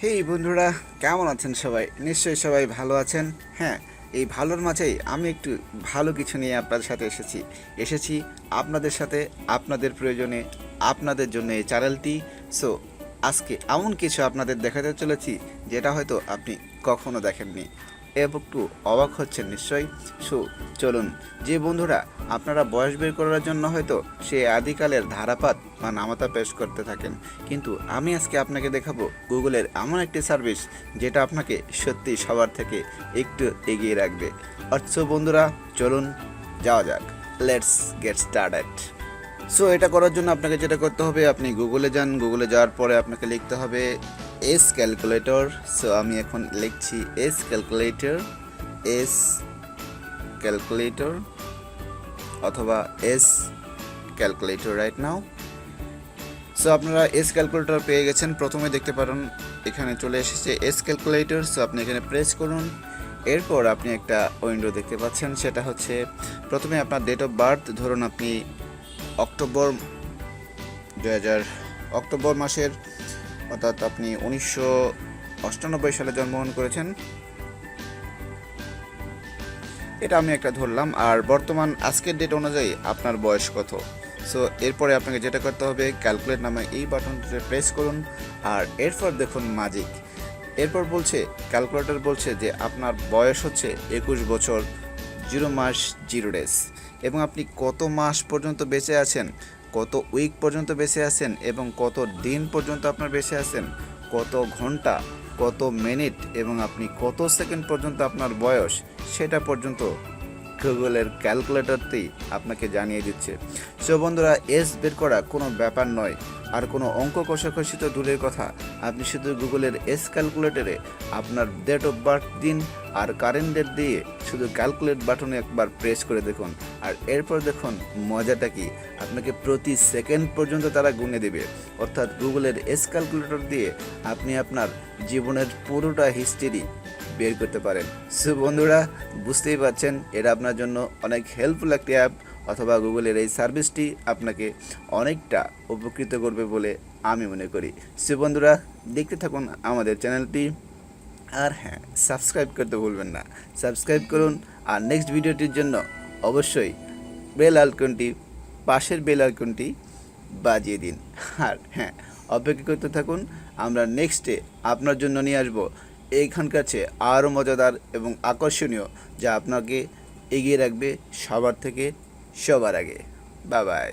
হেই বন্ধুরা, কেমন আছেন সবাই? নিশ্চয়ই সবাই ভালো আছেন। হ্যাঁ, এই ভালোর মাঝেই আমি একটু ভালো কিছু নিয়ে আপনাদের সাথে এসেছি আপনাদের সাথে, আপনাদের প্রয়োজনে, আপনাদের জন্য এই চ্যানেলটি। সো আজকে এমন কিছু আপনাদের দেখাতে চলেছি যেটা হয়তো আপনি কখনো দেখেননি, একটু অবাক হচ্ছেন নিশ্চয়ই। সো চলুন, যে বন্ধুরা আপনারা বয়স বের করার জন্য হয়তো সে আদিকালের ধারাপাত বা নামাতা পেশ করতে থাকেন, কিন্তু আমি আজকে আপনাকে দেখাবো গুগলের এমন একটি সার্ভিস যেটা আপনাকে সত্যি সবার থেকে একটু এগিয়ে রাখবে। আচ্ছা বন্ধুরা, চলুন যাওয়া যাক। Let's get started. সো এটা করার জন্য আপনাকে যেটা করতে হবে, আপনি গুগলে যান। গুগলে যাওয়ার পরে আপনাকে লিখতে হবে এস ক্যালকুলেটর। সো আমি এখন লিখছি এস ক্যালকুলেটর, এস ক্যালকুলেটর অথবা S calculator right now. So আপনারা এস ক্যালকুলেটর পেয়ে গেছেন। প্রথমে দেখতে পারেন এখানে চলে এসেছে এস ক্যালকুলেটর। সো আপনি এখানে প্রেস করুন। এরপর আপনি একটা উইন্ডো দেখতে পাচ্ছেন, সেটা হচ্ছে প্রথমে আপনার ডেট অফ বার্থ। ধরুন আপনি অক্টোবর 2000 অক্টোবর মাসের, অর্থাৎ আপনি 1998 সালে জন্মগ্রহণ করেছেন, এটা আমি একটা ধরলাম। আর বর্তমান আজকের ডেট অনুযায়ী আপনার বয়স কত। সো এরপরে আপনাকে যেটা করতে হবে, ক্যালকুলেট নামে এই বাটনটিতে প্রেস করুন। আর এরপর দেখুন ম্যাজিক। এরপর বলছে, ক্যালকুলেটর বলছে যে আপনার বয়স হচ্ছে 21 বছর 0 মাস 0 ডেজ, এবং আপনি কত মাস পর্যন্ত বেঁচে আছেন, কত উইক পর্যন্ত বেঁচে আছেন, এবং কত দিন পর্যন্ত আপনার বেঁচে আছেন, কত ঘন্টা, কত মিনিট, এবং আপনি কত সেকেন্ড পর্যন্ত আপনার বয়স, সেটা পর্যন্ত গুগলের ক্যালকুলেটরটি আপনাকে জানিয়ে দিচ্ছে। সো বন্ধুরা, এস বের করা কোনো ব্যাপার নয়, আর কোনো অঙ্ক কষাকষি তো দূরের কথা। আপনি শুধু গুগলের এস ক্যালকুলেটরে আপনার ডেট অফ বার্থ দিন আর কারেন্ট ডেট দিয়ে শুধু ক্যালকুলেট বাটনে একবার প্রেস করে দেখুন। আর এরপর দেখুন মজাটা কি, আপনাকে প্রতি সেকেন্ড পর্যন্ত তারা গুনে দেবে। অর্থাৎ গুগলের এস ক্যালকুলেটর দিয়ে আপনি আপনার জীবনের পুরোটা হিস্ট্রি বের করতে পারেন। সো বন্ধুরা, বুঝতেই পারছেন এটা আপনার জন্য অনেক হেল্পফুল একটি অ্যাপ, অথবা গুগলের এই সার্ভিসটি আপনাকে অনেকটা উপকৃত করবে বলে আমি মনে করি। সো বন্ধুরা, দেখতে থাকুন আমাদের চ্যানেলটি। আর হ্যাঁ, সাবস্ক্রাইব করতে ভুলবেন না। সাবস্ক্রাইব করুন, আর নেক্সট ভিডিওটির জন্য অবশ্যই বেল আইকনটি, পাশের বেল আইকনটি বাজিয়ে দিন। আর হ্যাঁ, অপেক্ষা করতে থাকুন, আমরা নেক্সটে আপনার জন্য নিয়ে আসবো এইখানকার চেয়ে আরও মজাদার এবং আকর্ষণীয়, যা আপনাকে এগিয়ে রাখবে সবার থেকে সবার আগে। Bye bye.